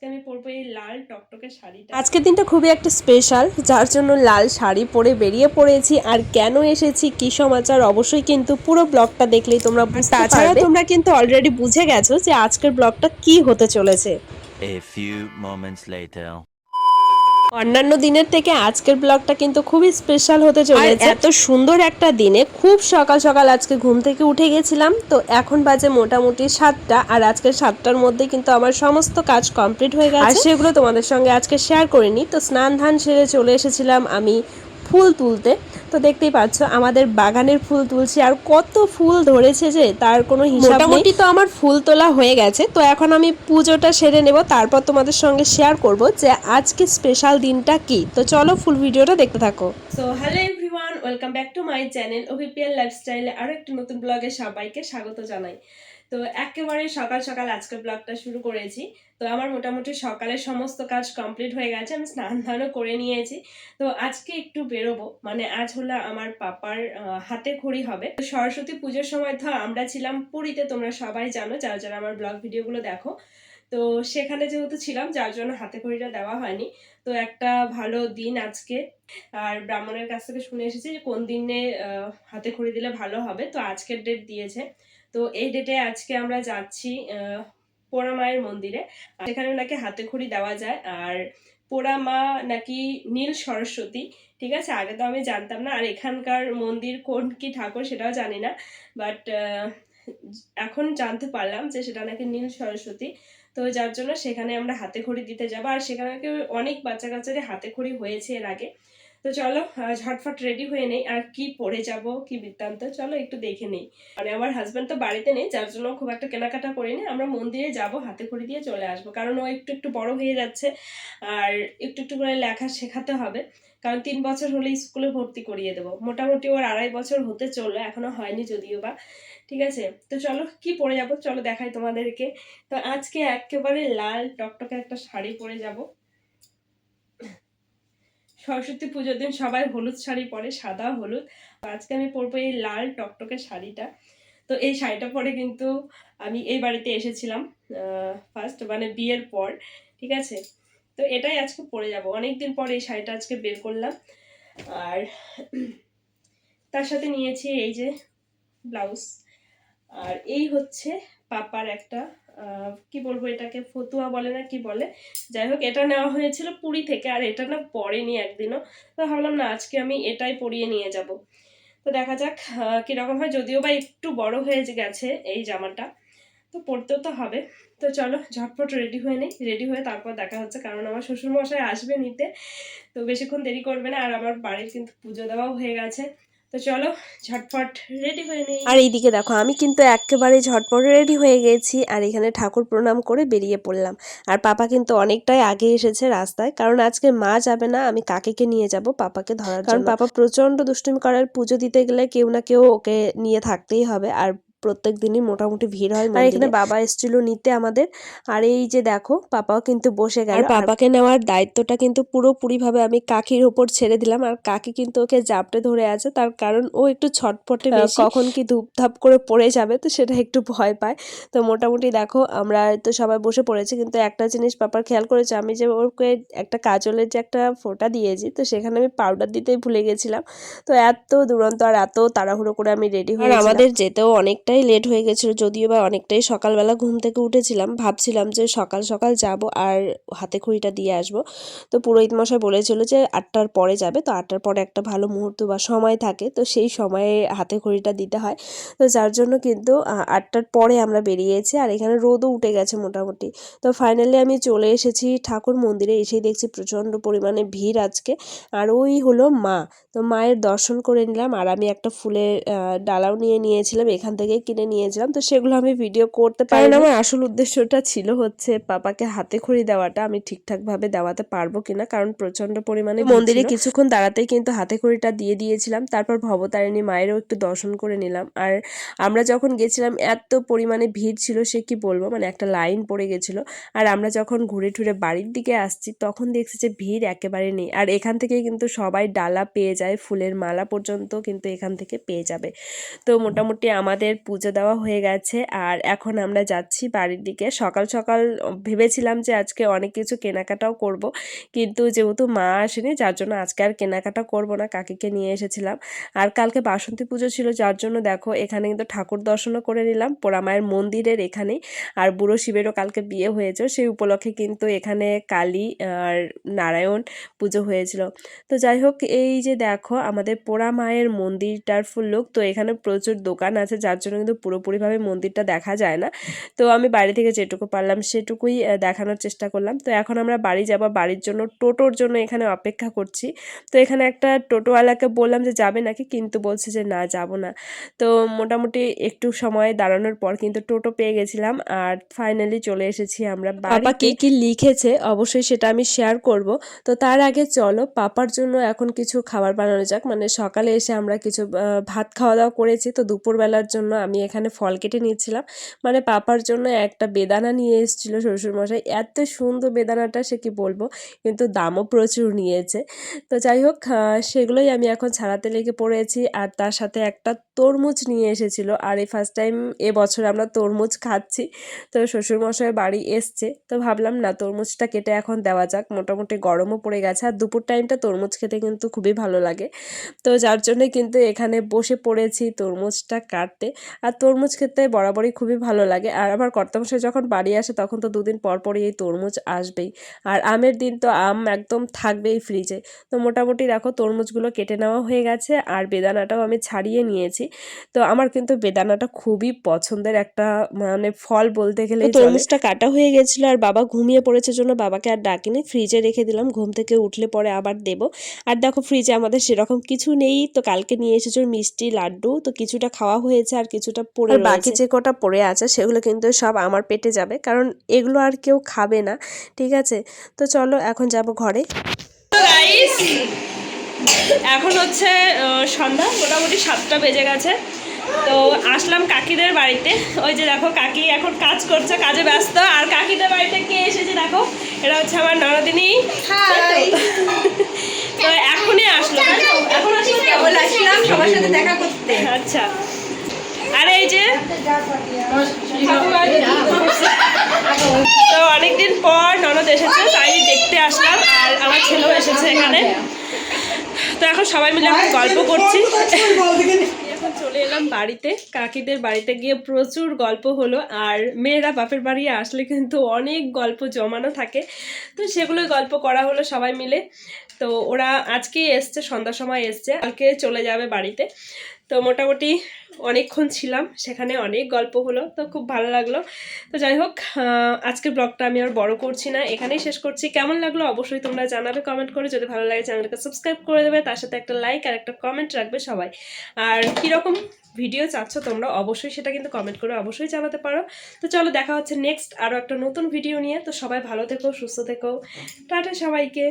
আজকে আমি পরবো এই লাল টকটকে শাড়িটা। আজকের দিনটা খুবই একটা স্পেশাল, যার জন্য লাল শাড়ি পরে বেরিয়ে পড়েছি। আর কেন এসেছি, কি সমাচার, অবশ্যই কিন্তু পুরো ব্লগটা দেখলেই তোমরা বুঝতে পারবে। তাছাড়া তোমরা কিন্তু অলরেডি বুঝে গেছো যে আজকের ব্লগটা কি হতে চলেছে। A few moments later. অন্যান্য দিনের থেকে আজকের ব্লগটা কিন্তু খুবই স্পেশাল হতে চলেছে। এত সুন্দর একটা দিনে খুব সকাল সকাল আজকে ঘুম থেকে উঠে গেছিলাম। তো এখন বাজে মোটামুটি 7টা, আর আজকে 7টার মধ্যে কিন্তু আমার সমস্ত কাজ কমপ্লিট হয়ে গেছে, আর সেগুলো তোমাদের সঙ্গে আজকে শেয়ার করিনি। তো স্নান ধান সেরে চলে এসেছিলাম আমি ফুল তুলতে। তো দেখতেই পাচ্ছ আমাদের বাগানের ফুল তুলছি, আর কত ফুল ধরেছে যে তার কোনো হিসাব নেই। মোটামুটি তো আমার ফুল তোলা হয়ে গেছে। তো এখন আমি পুজোটা সেরে নেব, তারপর তোমাদের সঙ্গে শেয়ার করব যে আজকে স্পেশাল দিনটা কি। তো চলো ফুল ভিডিওটা দেখতে থাকো। So hello everyone, welcome back to my channel OVPL লাইফস্টাইলে আরও একটা নতুন ব্লগে সবাইকে স্বাগত জানাই। তো একেবারে সকাল সকাল আজকে ব্লগটা শুরু করেছি। তো আমার মোটামুটি সকালের সমস্ত কাজ কমপ্লিট হয়ে গেছে, আমি স্নান ধানও করে নিয়েছি। তো আজকে একটু বেরোবো, মানে আজ হলো আমার পাপার হাতে খড়ি হবে। তো সরস্বতী পুজোর সময় তো আমরা ছিলাম পুরীতে, তোমরা সবাই জানো যারা যারা আমার ব্লগ ভিডিওগুলো দেখো। তো সেখানে যেহেতু ছিলাম, যার জন্য হাতে খড়িটা দেওয়া হয়নি। তো একটা ভালো দিন আজকে, আর ব্রাহ্মণের কাছ থেকে শুনে এসেছি যে কোন দিনে হাতে খড়ি দিলে ভালো হবে। তো আজকের ডেট দিয়েছে। তো এই ডেটে আজকে আমরা যাচ্ছি পোড়া মায়ের মন্দিরে, সেখানে নাকি হাতে খড়ি দেওয়া যায়। আর পোড়া মা নাকি নীল সরস্বতী, ঠিক আছে, আগে তো আমি জানতাম না। আর এখানকার মন্দির কোন কি ঠাকুর সেটাও জানি না, বাট এখন জানতে পারলাম যে সেটা নাকি নীল সরস্বতী। তো যার জন্য সেখানে আমরা হাতে খড়ি দিতে যাবো। আর সেখানে অনেক বাচ্চা কাচ্চাদের হাতে খড়ি হয়েছে এর আগে। তো চলো ঝটফট রেডি হয়ে নেই, আর কি পরে যাব কি বৃত্তান্ত চলো একটু দেখে নেই। মানে আমার হাজব্যান্ড তো বাড়িতে নেই, যার জন্য খুব একটা কেনাকাটা করিনি। আমরা মন্দিরে যাব, হাতে খড়ি দিয়ে চলে আসবো, কারণ ও একটু একটু বড় হয়ে যাচ্ছে, আর একটু একটু করে লেখা শেখাতে হবে। কারণ 3 বছর হলেই স্কুলে ভর্তি করিয়ে দেবো। মোটামুটি ওর 2.5 বছর হতে চললো, এখনো হয়নি যদিও বা। ঠিক আছে, তো চলো কি পরে যাব চলো দেখাই তোমাদেরকে। তো আজকে একেবারে লাল টকটকে একটা শাড়ি পরে যাব। সরস্বতী পুজোর দিন সবাই হলুদ শাড়ি পরে, সাদা হলুদ। আজকে আমি পরবো এই লাল টকটকে শাড়িটা। তো এই শাড়িটা পরে কিন্তু আমি এই বাড়িতে এসেছিলাম ফার্স্ট, মানে বিয়ের পর, ঠিক আছে। তো এটাই আজকে পরে যাব, অনেকদিন পর এই শাড়িটা আজকে বের করলাম। আর তার সাথে নিয়েছি এই যে ব্লাউজ। আর এই হচ্ছে পাপার একটা কি বলবো, এটাকে ফতুয়া বলে না কি বলে, যাই হোক এটা নেওয়া হয়েছিল পুরী থেকে। আর এটা না পরেনি একদিনও, তো ভাবলাম না আজকে আমি এটাই পরিয়ে নিয়ে যাব। তো দেখা যাক কিরকম হয়, যদিও বা একটু বড় হয়ে গেছে এই জামাটা, তো পরতেও তো হবে। তো চলো ঝটপট রেডি হয়ে নেই, রেডি হয়ে তারপর দেখা হচ্ছে, কারণ আমার শ্বশুরমশাই আসবে নিতে। তো বেশিক্ষণ দেরি করবে না, আর আমার বাড়ির কিন্তু পুজো দেওয়াও হয়ে গেছে। তো চলো ঝটপট রেডি হয়ে নেই। আর এইদিকে দেখো আমি কিন্তু একেবারে ঝটপট রেডি হয়ে গেছি, আর এখানে ঠাকুর প্রণাম করে বেরিয়ে পড়লাম। আর পাপা কিন্তু অনেকটাই আগে এসেছে রাস্তায়, কারণ আজকে মা যাবে না, আমি কাকিকে নিয়ে যাব পাপাকে ধরার জন্য। কারণ পাপা প্রচন্ড দুষ্টুমি করার, পুজো দিতে গেলে কেউ না কেউ ওকে নিয়ে থাকতেই হবে। আর প্রত্যেক দিনই মোটামুটি ভিড় হয়। আর এখানে বাবা এসেছিল নিতে আমাদের। আর এই যে দেখো পাপাও কিন্তু বসে গেল, আর পাপাকে নেওয়ার দায়িত্বটা কিন্তু পুরোপুরিভাবে আমি কাকির ওপর ছেড়ে দিলাম। আর কাকি কিন্তু ওকে জাপটে ধরে আছে, তার কারণ ও একটু ছটপটে বেশি, কখন কি ধুপধাপ করে পড়ে যাবে, তো সেটা একটু ভয় পায়। তো মোটামুটি দেখো আমরা তো সবাই বসে পড়েছি, কিন্তু একটা জিনিস পাপার খেয়াল করেছে, আমি যে ওকে একটা কাজলের যে একটা ফোঁটা দিয়েছি, তো সেখানে আমি পাউডার দিতেই ভুলে গেছিলাম। তো এত দুরন্ত আর এত তাড়াহুড়ো করে আমি রেডি হয়ে, আমাদের যেতেও অনেকটাই লেট হয়ে গেছিল, যদিও বা অনেকটাই সকালবেলা ঘুম থেকে উঠেছিলাম, ভাবছিলাম যে সকাল সকাল যাব আর হাতে খড়িটা দিয়ে আসবো। তো পুরোহিত মশাই বলেছিল যে 8টার পরে যাবে, তো 8টার পরে একটা ভালো মুহূর্ত বা সময় থাকে, তো সেই সময়ে হাতে খড়িটা দিতে হয়। তো যার জন্য কিন্তু 8টার পরে আমরা বেরিয়েছি। আর এখানে রোদও উঠে গেছে মোটামুটি। তো ফাইনালি আমি চলে এসেছি ঠাকুর মন্দিরে, এসেই দেখছি প্রচণ্ড পরিমাণে ভিড় আজকে। আর ওই হলো মা, তো মায়ের দর্শন করে নিলাম। আর আমি একটা ফুলের ডালাও নিয়েছিলাম, এখান থেকে কিনে নিয়েছিলাম। তো সেগুলো আমি ভিডিও করতে পারি, কারণ আমার আসল উদ্দেশ্যটা ছিল হচ্ছে পাপাকে হাতে খড়ি দেওয়াটা আমি ঠিকঠাকভাবে দেওয়াতে পারবো কিনা, কারণ প্রচন্ড পরিমাণে মন্দিরে কিছুক্ষণ দাঁড়াতেই কিন্তু হাতে খড়িটা দিয়ে দিয়েছিলাম। তারপর ভবতারিণী মায়েরও একটু দর্শন করে নিলাম। আর আমরা যখন গেছিলাম এত পরিমাণে ভিড় ছিল সে কি বলবো, মানে একটা লাইন পড়ে গেছিল। আর আমরা যখন ঘুরে ঠুরে বাড়ির দিকে আসছি তখন দেখছি যে ভিড় একেবারে নেই। আর এখান থেকে কিন্তু সবাই ডালা পেয়ে যায়, ফুলের মালা পর্যন্ত কিন্তু এখান থেকে পেয়ে যাবে। তো মোটামুটি আমাদের পুজো দেওয়া হয়ে গেছে আর এখন আমরা যাচ্ছি বাড়ির দিকে। সকাল সকাল ভেবেছিলাম যে আজকে অনেক কিছু কেনাকাটাও করব, কিন্তু যেহেতু মা আসেনি যার জন্য আজকে আর কেনাকাটা করব না, কাকিকে নিয়ে এসেছিলাম। আর কালকে বাসন্তী পুজো ছিল যার জন্য দেখো এখানে কিন্তু ঠাকুর দর্শনও করে নিলাম পোড়ামায়ের মন্দিরের এখানেই। আর বুড়ো শিবেরও কালকে বিয়ে হয়েছে, সেই উপলক্ষে কিন্তু এখানে কালী আর নারায়ণ পুজো হয়েছিল। তো যাই হোক, এই যে দেখো আমাদের পোড়া মায়ের মন্দিরটার ফুল লুক। তো এখানে প্রচুর দোকান আছে যার জন্য কিন্তু পুরোপুরিভাবে মন্দিরটা দেখা যায় না। তো আমি বাড়ি থেকে যেটুকু পারলাম সেটুকুই দেখানোর চেষ্টা করলাম। তো এখন আমরা বাড়ি যাব, বাড়ির জন্য টোটোর জন্য এখানে অপেক্ষা করছি। তো এখানে একটা টোটোওয়ালাকে বললাম যে যাবে নাকি, কিন্তু বলছে যে না যাব না। তো মোটামুটি একটু সময় দাঁড়ানোর পর কিন্তু টোটো পেয়ে গেছিলাম আর ফাইনালি চলে এসেছি আমরা বাড়িতে। পাপা কি কি লিখেছে অবশ্যই সেটা আমি শেয়ার করব। তো তার আগে চলো পাপার জন্য এখন কিছু খাবার বানানো যাক। মানে সকালে এসে আমরা কিছু ভাত খাওয়া দাওয়া করেছি, তো দুপুরবেলার জন্য আমি এখানে ফল কেটে নিচ্ছিলাম। মানে পাপার জন্য একটা বেদানা নিয়ে এসেছিলো শ্বশুরমশাই, এত সুন্দর বেদানাটা সে কি বলবো, কিন্তু দামও প্রচুর নিয়েছে। তো যাই হোক, সেগুলোই আমি এখন ছাড়াতে লেগে পড়েছি। আর তার সাথে একটা তরমুজ নিয়ে এসেছিলো, আর এই ফার্স্ট টাইম এবছর আমরা তরমুজ খাচ্ছি। তো শ্বশুরমশাই বাড়ি এসছে, তো ভাবলাম না তরমুজটা কেটে এখন দেওয়া যাক, মোটামুটি গরমও পড়ে গেছে আর দুপুর টাইমটা তরমুজ খেতে কিন্তু খুবই ভালো লাগে। তো যার জন্যই কিন্তু এখানে বসে পড়েছি তরমুজটা কাটতে। আর তরমুজ খেতে বরাবরই খুবই ভালো লাগে, আর আমার কর্তামশাই যখন বাড়ি আসে তখন তো দুদিন পর পরই এই তরমুজ আসবেই। আর আমের দিন তো আম একদম থাকবেই ফ্রিজে। তো মোটামুটি দেখো তরমুজগুলো কেটে নেওয়া হয়ে গেছে আর বেদানাটাও আমি ছাড়িয়ে নিয়েছি। তো আমার কিন্তু বেদানাটা খুবই পছন্দের একটা মানে ফল বলতে গেলে। তরমুজটা কাটা হয়ে গেছিলো আর বাবা ঘুমিয়ে পড়েছে জন্য বাবাকে আর ডাকিনি, ফ্রিজে রেখে দিলাম, ঘুম থেকে উঠলে পরে আবার দেব। আর দেখো ফ্রিজে আমাদের সেরকম কিছু নেই, তো কালকে নিয়ে এসেছো মিষ্টি লাড্ডু, তো কিছুটা খাওয়া হয়েছে আর কিছুটা পড়ে রয়েছে। বাকি যে কটা পড়ে আছে সেগুলো কিন্তু সব আমার পেটে যাবে, কারণ এগুলো আর কেউ খাবে না, ঠিক আছে। তো চলো এখন যাব ঘরে। গাইস এখন হচ্ছে সন্ধ্যা, মোটামুটি 7টা বেজে গেছে। তো আসলাম কাকিদের বাড়িতে। ওই যে দেখো কাকি এখন কাজ করছে, কাজে ব্যস্ত। আর কাকিদের বাড়িতে কে এসেছে দেখো, এটা হচ্ছে আমার ননদিনী। তো এখনই আসলো, এখন আসলাম সবার সাথে দেখা করতে। আচ্ছা, আর এই যে তো অনেকদিন পর ননদ এসেছে তাই দেখতে আসলাম, আর আমার ছেলেও এসেছে এখানে। তো এখন সবাই মিলে এখন গল্প করছি। এখন চলে এলাম বাড়িতে, কাকিদের বাড়িতে গিয়ে প্রচুর গল্প হলো। আর মেয়েরা বাপের বাড়ি আসলে কিন্তু অনেক গল্প জমানো থাকে, তো সেগুলোই গল্প করা হলো সবাই মিলে। তো ওরা আজকেই এসছে, সন্ধ্যার সময় এসছে, কালকে চলে যাবে বাড়িতে। তো মোটামুটি অনেকক্ষণ ছিলাম সেখানে, অনেক গল্প হলো, তো খুব ভালো লাগলো। তো যাই হোক, আজকের ব্লগটা আমি আর বড় করছি না, এখানেই শেষ করছি। কেমন লাগলো অবশ্যই তোমরা জানাবে কমেন্ট করে। যদি ভালো লাগে চ্যানেলটাকে সাবস্ক্রাইব করে দেবে, তার সাথে একটা লাইক আর একটা কমেন্ট রাখবে সবাই। আর কীরকম ভিডিও চাচ্ছ তোমরা অবশ্যই সেটা কিন্তু কমেন্ট করে অবশ্যই জানাতে পারো। তো চলো দেখা হচ্ছে নেক্সট আরও একটা নতুন ভিডিও নিয়ে। তো সবাই ভালো থেকো, সুস্থ থেকো, টাটা সবাইকে।